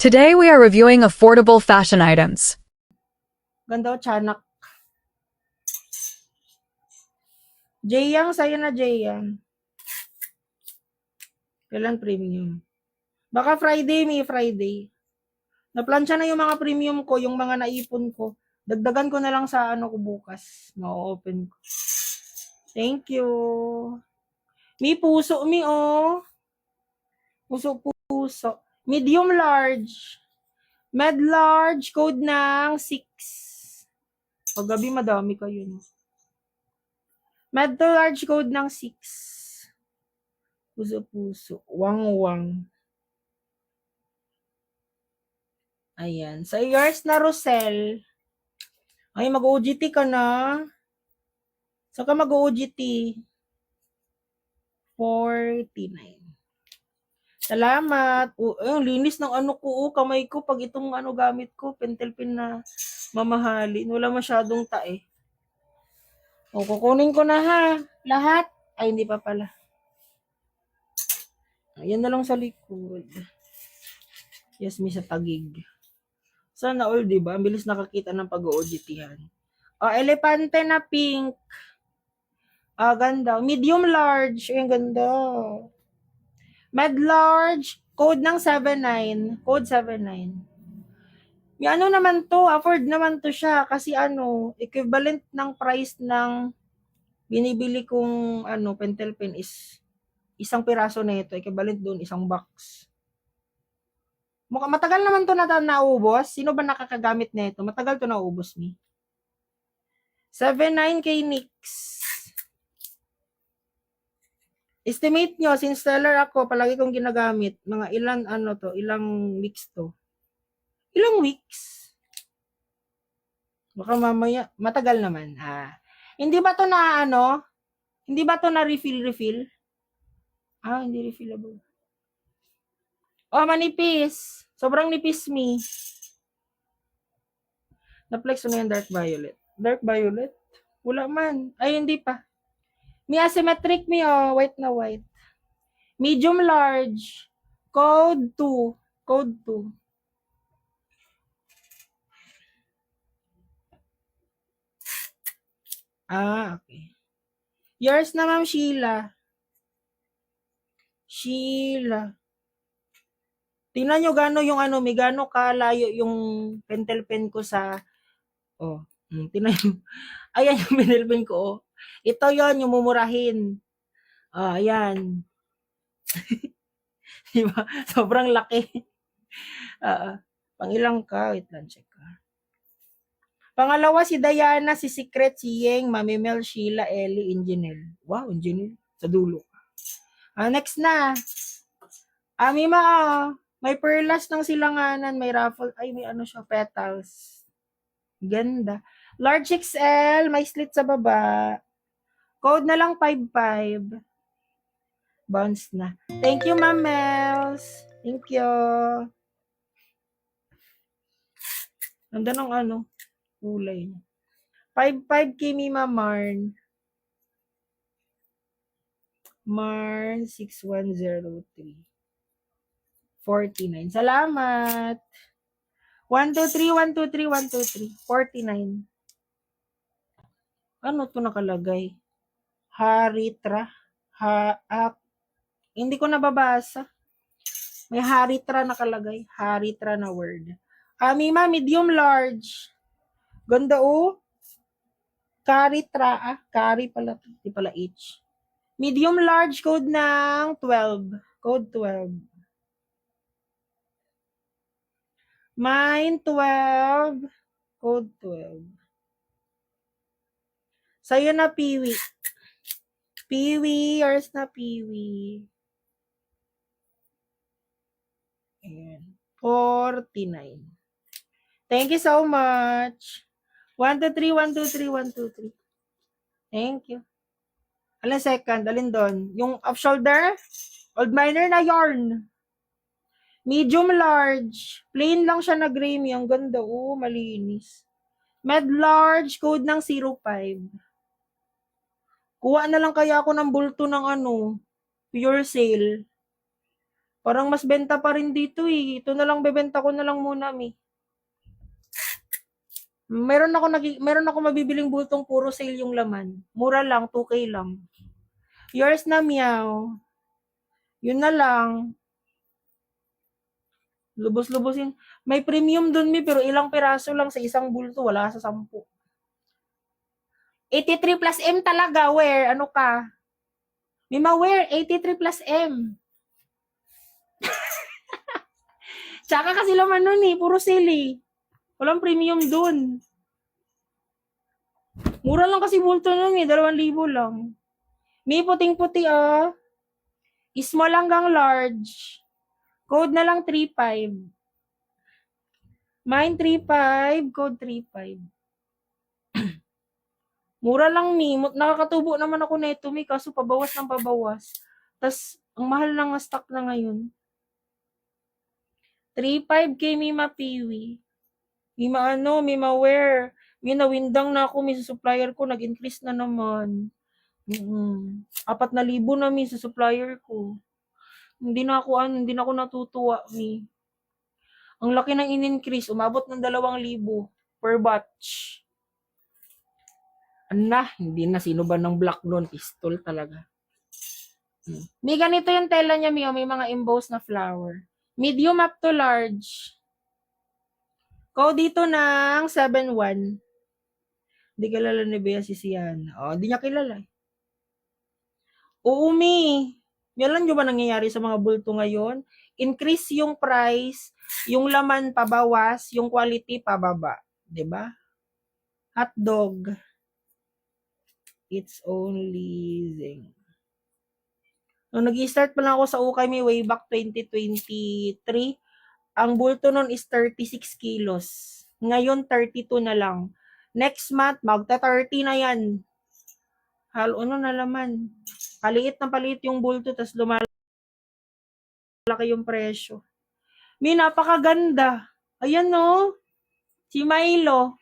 Today we are reviewing affordable fashion items. Ganda o, tiyanak. Jayang, sa'yo na Jayang. Kailan premium? Baka Friday, may Friday. Naplansya na yung mga premium ko, yung mga naipon ko. Dagdagan ko na lang sa ano ko bukas. Ma-open ko. Thank you. Mi puso, mi oh. Puso. Medium large. Med large, code ng 6. Paggabi madami kayo. No? Med to large, code ng 6. Puso. Wang. Ayan. Sa yours na Rosel. Ay, mag-OGT ka na. Saka mag-OGT. 49. Salamat. Ang linis ng ano ko, kamay ko. Pag itong ano gamit ko, pentel pen na mamahalin. Wala masyadong tae. Kukunin ko na ha. Lahat. Ay, hindi pa pala. Ayan na lang sa likod. Yes, may sa tagig. Sana all, diba? Ang bilis nakakita ng pag-OGT-han. Elepante na pink. Ganda. Medium large. Ang ganda. Med large. Code ng 79. Code 79. May ano naman to. Afford naman to siya. Kasi ano, equivalent ng price ng binibili kong ano, pentel pen is isang piraso na ito. Equivalent doon, isang box. Matagal naman to na naubos. Sino ba nakakagamit nito? Matagal to naubos ni. 79 kay Nix. Estimate nyo, since seller ako, palagi kong ginagamit. Mga ilang weeks to. Ilang weeks? Baka mamaya, matagal naman. Hindi ba to na Hindi ba to na refill? Hindi refillable. Manipis. Sobrang nipis mi. Na-flex na yung dark violet. Dark violet? Wala man. Ay, hindi pa. May asymmetric white na white. Medium large. Code 2. Code 2. Okay. Yours na, Ma'am Sheila. Tingnan nyo may gano kalayo yung pentel pen ko sa, tingnan nyo. Ayan yung pentel pen ko, Ito yon yung mumurahin. Ayan. Diba? Sobrang laki. Pangilang ka? Wait lang, check ka. Pangalawa, si Diana, si Secret, si Yeng, Mami Mel, Sheila, Ellie, Ingenel. Wow, Ingenel. Sa dulo. Next na. Mima, may perlas ng silanganan, may raffle, may petals. Ganda. Large XL, may slit sa baba. Code na lang 55. Bounce na. Thank you, Ma'am Mels. Thank you. Ganda ng kulay. 55 kay Mima Marn. Marn 6103. 49. Salamat. 123. 49. Ano to nakalagay? Haritra. Hindi ko nababasa. May Haritra nakalagay. Haritra na word. Mima, medium large. Ganda Caritra. Cari pala. Hindi pala H. Medium large, code ng 12. Code 12. Mine 12. Code 12. Sa'yo na, Piwi. Piwi, yours na, Piwi. Ayan. 49. Thank you so much. 123. Thank you. Alin second? Alin doon? Yung off-shoulder? Old Miner na yarn. Medium large. Plain lang siya na gray. Ang ganda. Malinis. Med large. Code ng 05. Kuha na lang kaya ako ng bulto ng pure sale. Parang mas benta pa rin dito eh. Ito na lang bebenta ko na lang muna, mi. Meron ako mabibiling bultong puro sale yung laman. Mura lang, 2K lang. Yours na, meow. Yun na lang. Lubos-lubosin. May premium dun, mi, pero ilang piraso lang sa isang bulto. Wala sa 10. 83 plus M talaga, wear. Ano ka? May ma-wear, 83 plus M. Tsaka kasi laman nun eh, puro sale eh. Walang premium dun. Mura lang kasi bulto nun eh, 2,000 lang. May puting-puti ah. Small hanggang large. Code na lang 35. Mine 35, code 35. Mura lang mi. Nakakatubo naman ako neto mi, kaso pabawas ng pabawas. Tas ang mahal ng stock na ngayon. 35K mi mapiwi. Mi maano, mi ma-wear. Mi nawindang na ako, mi sa supplier ko, nag-increase na naman. 4,000 na mi sa supplier ko. Hindi na ako natutuwa mi. Ang laki ng in-increase, umabot ng 2,000 per batch. Hindi na sino ba ng black noon, pistol talaga. May ganito yung tela niya, Mio, may mga embossed na flower. Medium up to large. Code dito ng 71. Hindi kilala ni Bea si Sian. Hindi niya kilala. Oo, Mi. Yan lang ba nangyayari sa mga bulto ngayon? Increase yung price, yung laman pabawas, yung quality pababa. 'Di ba? Hotdog. It's only zing. Nung nag-start pa lang ako sa Ukay, may way back 2023, ang bulto nun is 36 kilos. Ngayon, 32 na lang. Next month, magta-30 na yan. Halo na naman. Paliit yung bulto, tas lumalaki yung presyo. May napakaganda. Ayan no. Si Milo.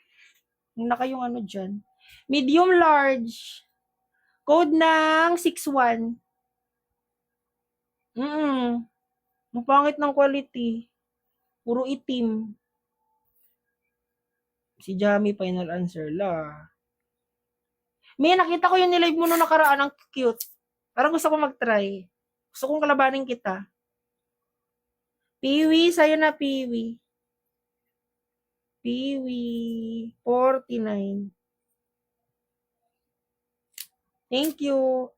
Naka yung ano dyan. Medium large. Code ng 61. Ang pangit ng quality. Puro itim. Si Jamie final answer la. May nakita ko yung nilive mo nung nakaraan. Ang cute. Parang gusto ko mag-try. Gusto kong kalabanin kita. Piwi, sa'yo na Piwi. Piwi, 49. Thank you.